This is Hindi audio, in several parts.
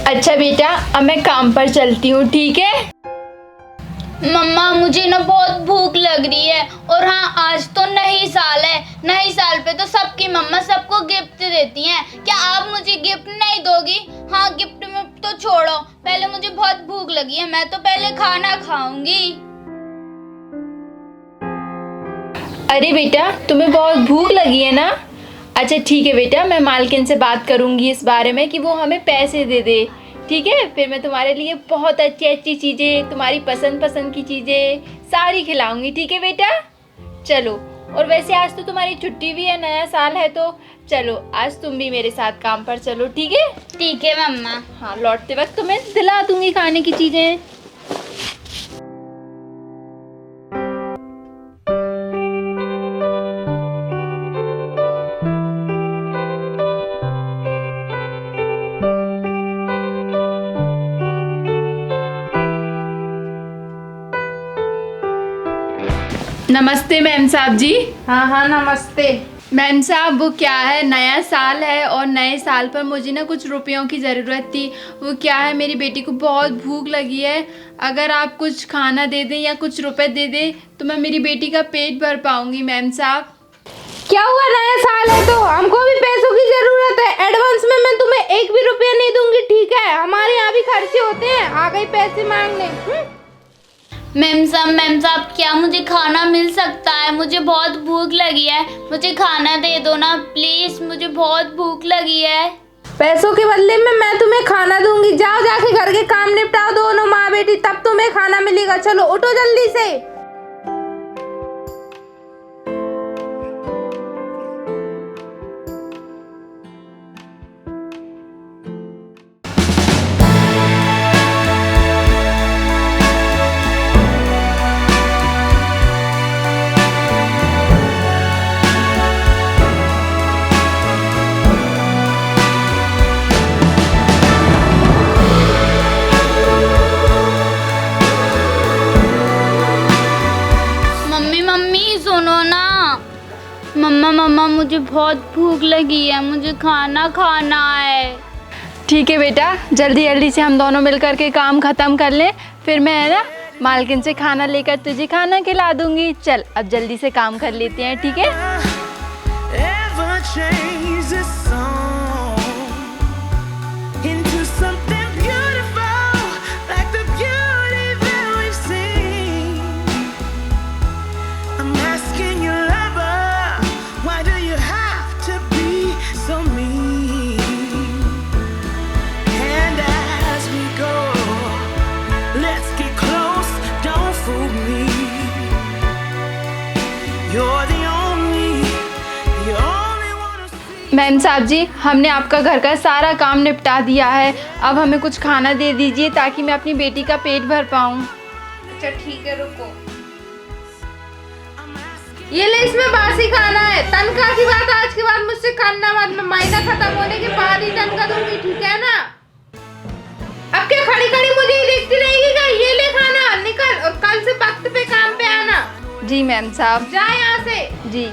अच्छा बेटा, अब मैं काम पर चलती हूँ, ठीक है। मम्मा मुझे ना बहुत भूख लग रही है। और हाँ, आज तो नई साल है। नई साल पे तो सबकी मम्मा सबको गिफ्ट देती हैं। क्या आप मुझे गिफ्ट नहीं दोगी? हाँ, गिफ्ट में तो छोड़ो, पहले मुझे बहुत भूख लगी है, मैं तो पहले खाना खाऊंगी। अरे बेटा, तुम्हें बहुत भूख लगी है ना। अच्छा ठीक है बेटा, मैं मालकिन से बात करूँगी इस बारे में कि वो हमें पैसे दे दे, ठीक है। फिर मैं तुम्हारे लिए बहुत अच्छी अच्छी चीज़ें, तुम्हारी पसंद पसंद की चीज़ें सारी खिलाऊंगी, ठीक है बेटा। चलो, और वैसे आज तो तुम्हारी छुट्टी भी है, नया साल है, तो चलो आज तुम भी मेरे साथ काम पर चलो, ठीक है। ठीक है मम्मा। हाँ, लौटते वक्त तुम्हें दिला दूंगी खाने की चीज़ें। नमस्ते मैम साहब जी। हाँ हाँ नमस्ते। मैम साहब, वो क्या है, नया साल है और नए साल पर मुझे ना कुछ रुपयों की ज़रूरत थी। वो क्या है, मेरी बेटी को बहुत भूख लगी है। अगर आप कुछ खाना दे दें या कुछ रुपए दे दें तो मैं मेरी बेटी का पेट भर पाऊंगी मैम साहब। क्या हुआ, नया साल है तो हमको भी पैसों की जरूरत है। एडवांस में मैं तुम्हें एक भी रुपया नहीं दूंगी, ठीक है। हमारे यहाँ भी खर्चे होते हैं, आ गई पैसे मांगने। मैम साहब क्या मुझे खाना मिल सकता है? मुझे बहुत भूख लगी है, मुझे खाना दे दो ना प्लीज, मुझे बहुत भूख लगी है। पैसों के बदले में मैं तुम्हें खाना दूंगी। जाओ जाके घर के काम निपटाओ दोनों माँ बेटी, तब तुम्हें खाना मिलेगा। चलो उठो जल्दी से। मम्मी सुनो ना। मम्मा मुझे बहुत भूख लगी है, मुझे खाना खाना है। ठीक है बेटा, जल्दी जल्दी से हम दोनों मिल कर के काम ख़त्म कर लें, फिर मैं ना मालकिन से खाना लेकर तुझे खाना खिला दूंगी। चल अब जल्दी से काम कर लेते हैं, ठीक है। मैम साहब जी, हमने आपका घर का सारा काम निपटा दिया है। अब हमें कुछ खाना दे दीजिए ताकि मैं अपनी बेटी का पेट भर पाऊँ। अच्छा ठीक है, रुको। ये ले, इसमें बासी खाना है। तनख्वाह की बात आज के बाद मुझसे करना मत, मैं महीना खत्म होने के बाद ही तनख्वाह दूंगी, ठीक है ना। अब क्या खड़ी खड़ी मुझे ही देखती रहेगी? ये ले खाना, निकल, और कल से वक्त पे काम पे आना। जी मैम साहब। जा यहाँ से। जी।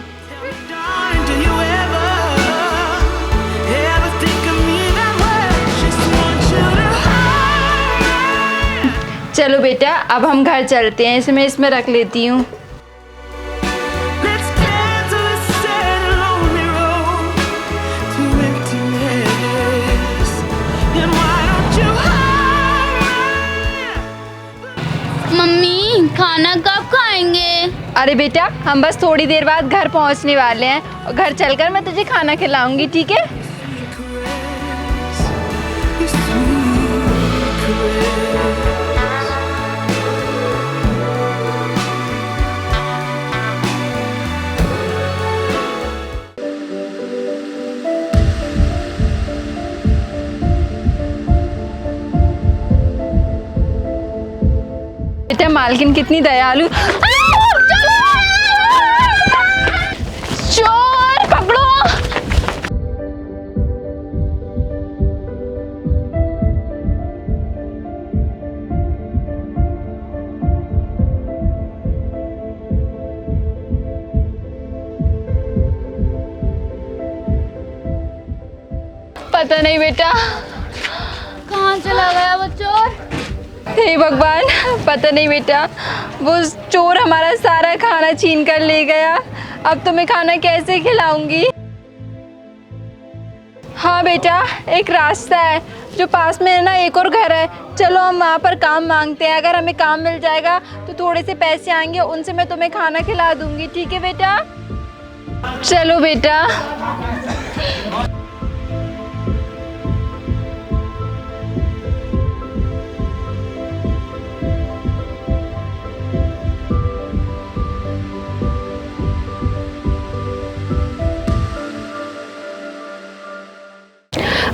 चलो बेटा, अब हम घर चलते हैं, इसमें रख लेती हूँ। मम्मी खाना कब खाएंगे? अरे बेटा, हम बस थोड़ी देर बाद घर पहुंचने वाले हैं और घर चलकर मैं तुझे खाना खिलाऊंगी, ठीक है। बेटा, मालकिन कितनी दयालु। चोर पकड़ो। पता नहीं बेटा। कहाँ हे भगवान, पता नहीं बेटा, वो चोर हमारा सारा खाना छीन कर ले गया। अब तो मैं खाना कैसे खिलाऊंगी? हाँ बेटा, एक रास्ता है जो पास में है ना, एक और घर है, चलो हम वहाँ पर काम मांगते हैं। अगर हमें काम मिल जाएगा तो थोड़े से पैसे आएंगे, उनसे मैं तुम्हें खाना खिला दूंगी। ठीक है बेटा? चलो बेटा।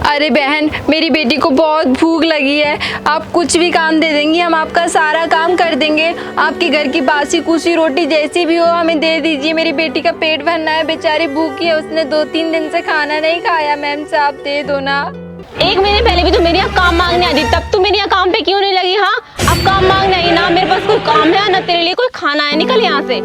अरे बहन, मेरी बेटी को बहुत भूख लगी है, आप कुछ भी काम दे देंगी, हम आपका सारा काम कर देंगे। आपके घर की बासी कुसी रोटी जैसी भी हो हमें दे दीजिए। मेरी बेटी का पेट भरना है, बेचारी भूखी है, उसने 2-3 दिन से खाना नहीं खाया। मैम साहब दे दो ना। 1 महीने पहले भी तो मेरे यहाँ काम मांगने आती, तब तू मेरे यहाँ काम पे क्यों नहीं लगी? हाँ, अब काम मांगने आई ना, मेरे पास कोई काम है ना तेरे लिए कोई खाना है, निकल यहाँ से।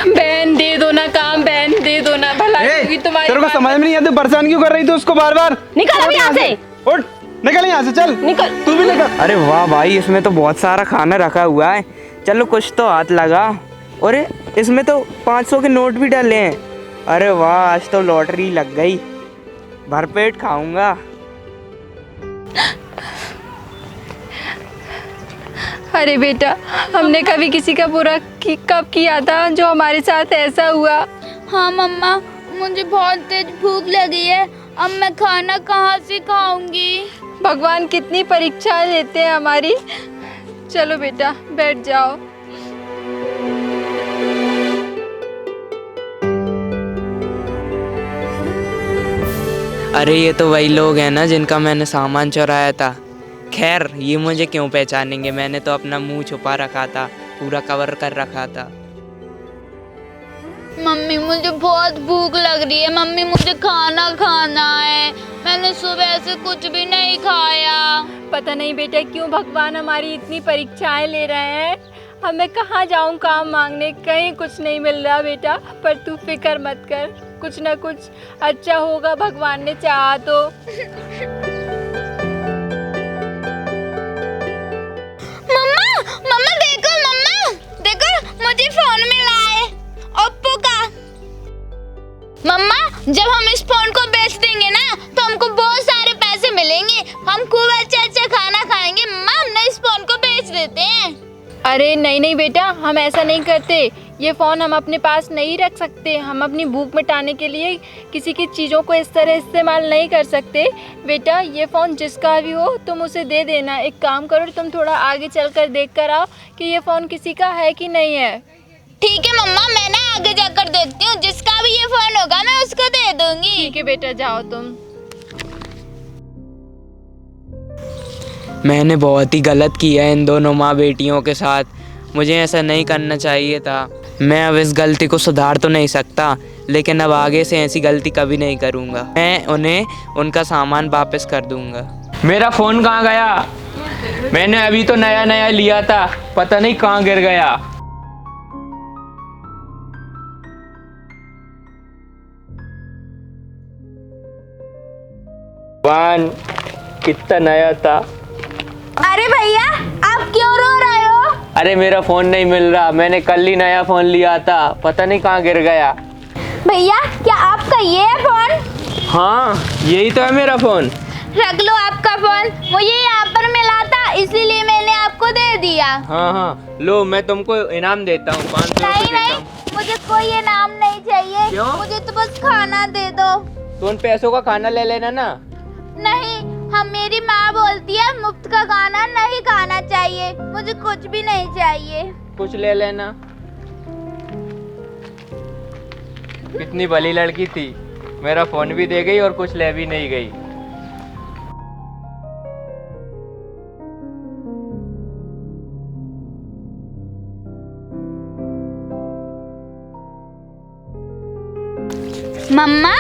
बहन दे दो ना काम, बहन दे दो ना, भलाई होगी तुम्हारी। तेरे को समझ में नहीं आता, परेशान क्यों कर रही थी उसको बार बार? निकल अब यहाँ से। उठ, निकल यहाँ से, चल निकल। तू भी निकल। अरे वाह भाई, इसमें तो बहुत सारा खाना रखा हुआ है, चलो कुछ तो हाथ लगा। अरे इसमें तो 500 के नोट भी डाले हैं। अरे वाह, आज तो लॉटरी लग गई, भरपेट खाऊंगा। अरे बेटा, हमने कभी किसी का बुरा कब किया था जो हमारे साथ ऐसा हुआ? हाँ मम्मा, मुझे बहुत तेज भूख लगी है, अब मैं खाना कहाँ से खाऊंगी? भगवान कितनी परीक्षाएं लेते हैं हमारी। चलो बेटा, बैठ जाओ। अरे ये तो वही लोग हैं ना जिनका मैंने सामान चुराया था। खैर, ये मुझे क्यों पहचानेंगे, मैंने तो अपना मुंह छुपा रखा था, पूरा कवर कर रखा था। मम्मी मुझे बहुत भूख लग रही है, मम्मी मुझे खाना खाना है, मैंने सुबह से कुछ भी नहीं खाया। पता नहीं बेटा क्यों भगवान हमारी इतनी परीक्षाएं ले रहे हैं। अब मैं कहाँ जाऊँ काम मांगने, कहीं कुछ नहीं मिल रहा बेटा। पर तू फिक्र मत कर, कुछ ना कुछ अच्छा होगा, भगवान ने चाहा तो। मम्मा देखो मुझे फोन मिला है ओप्पो का। मम्मा, जब हम इस फोन को बेच देंगे ना तो हमको बहुत सारे पैसे मिलेंगे, हम खूब अच्छा खाना खाएंगे। मम्मा, हम ना इस फोन को बेच देते हैं। अरे नहीं बेटा, हम ऐसा नहीं करते। ये फ़ोन हम अपने पास नहीं रख सकते। हम अपनी भूख मिटाने के लिए किसी की चीज़ों को इस तरह इस्तेमाल नहीं कर सकते। बेटा, ये फ़ोन जिसका भी हो तुम उसे दे देना। एक काम करो, तुम थोड़ा आगे चलकर देख कर आओ कि ये फ़ोन किसी का है कि नहीं है। ठीक है मम्मा, मैं ना आगे जाकर देखती हूँ, जिसका भी ये फ़ोन होगा मैं उसको दे दूंगी। ठीक है बेटा, जाओ तुम। मैंने बहुत ही गलत किया है इन दोनों माँ बेटियों के साथ, मुझे ऐसा नहीं करना चाहिए था। मैं अब इस गलती को सुधार तो नहीं सकता, लेकिन अब आगे से ऐसी गलती कभी नहीं करूँगा। मैं उन्हें उनका सामान वापस कर दूँगा। मेरा फ़ोन कहाँ गया? मैंने अभी तो नया लिया था, पता नहीं कहाँ गिर गया। वन कितना नया था। अरे भैया, आप क्यों रो रहे हो? अरे मेरा फ़ोन नहीं मिल रहा, मैंने कल ही नया फ़ोन लिया था, पता नहीं कहाँ गिर गया। भैया, क्या आपका ये है फ़ोन? हाँ, यही तो है मेरा फ़ोन। रख लो आपका फ़ोन, मुझे यहाँ पर मिला था इसीलिए मैंने आपको दे दिया। हाँ, लो मैं तुमको इनाम देता हूँ, 500 नहीं देता नहीं, हूँ। मुझे कोई इनाम नहीं चाहिए। क्यों? मुझे तो बस खाना दे दो। तो उन पैसों का खाना ले लेना ना। नहीं, हम मेरी माँ बोलती है मुफ्त का खाना नहीं खाना चाहिए, मुझे कुछ भी नहीं चाहिए। कुछ ले लेना। कितनी भली लड़की थी, मेरा फ़ोन भी दे गई और कुछ ले भी नहीं गई। मम्मा,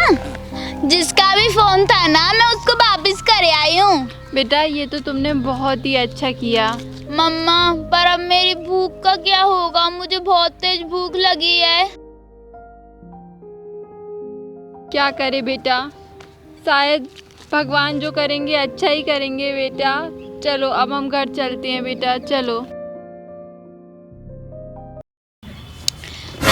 जिसका भी फोन था ना मैं उसको वापस कर आई हूँ। बेटा, ये तो तुमने बहुत ही अच्छा किया। मम्मा, पर अब मेरी भूख का क्या होगा? मुझे बहुत तेज भूख लगी है। क्या करे बेटा, शायद भगवान जो करेंगे अच्छा ही करेंगे बेटा। चलो अब हम घर चलते हैं बेटा, चलो।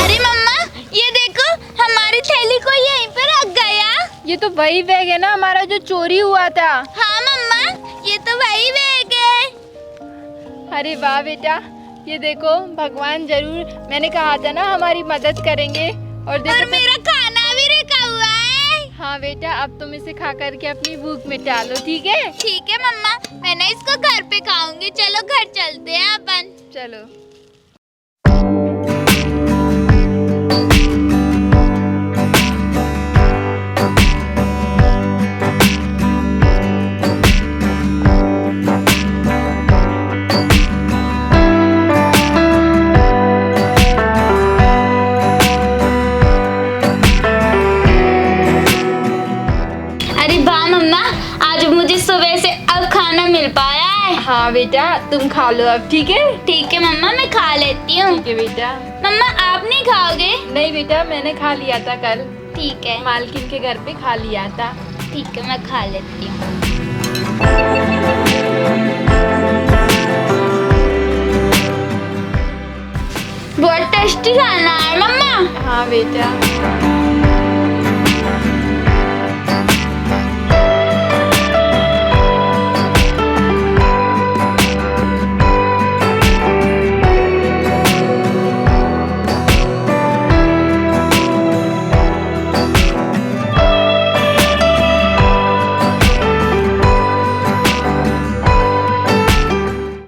अरे मम्मा, ये देखो हमारी थैली को यहीं पे रख गया। ये तो वही बैग है ना हमारा जो चोरी हुआ था। हाँ मम्मा, ये तो वही बैग है। अरे वाह बेटा, ये देखो भगवान जरूर, मैंने कहा था ना हमारी मदद करेंगे। और देखो और मेरा खाना भी रखा हुआ है। हाँ बेटा, अब तुम इसे खा करके अपनी भूख मिटा लो, ठीक है? ठीक है मम्मा, मैं ना इसको घर पे खाऊंगी। चलो घर चलते हैं अपन। चलो। अरे वाह मम्मा, आज मुझे सुबह से अब खाना मिल पाया है। हाँ बेटा, तुम खा लो अब, ठीक है? ठीक है मम्मा, मैं खा लेती हूँ। ठीक है बेटा। मम्मा आप नहीं खाओगे? नहीं बेटा, मैंने खा लिया था कल, ठीक है। मालकिन के घर पे खा लिया था। ठीक है, मैं खा लेती हूँ। बहुत टेस्टी खाना है मम्मा। हाँ बेटा।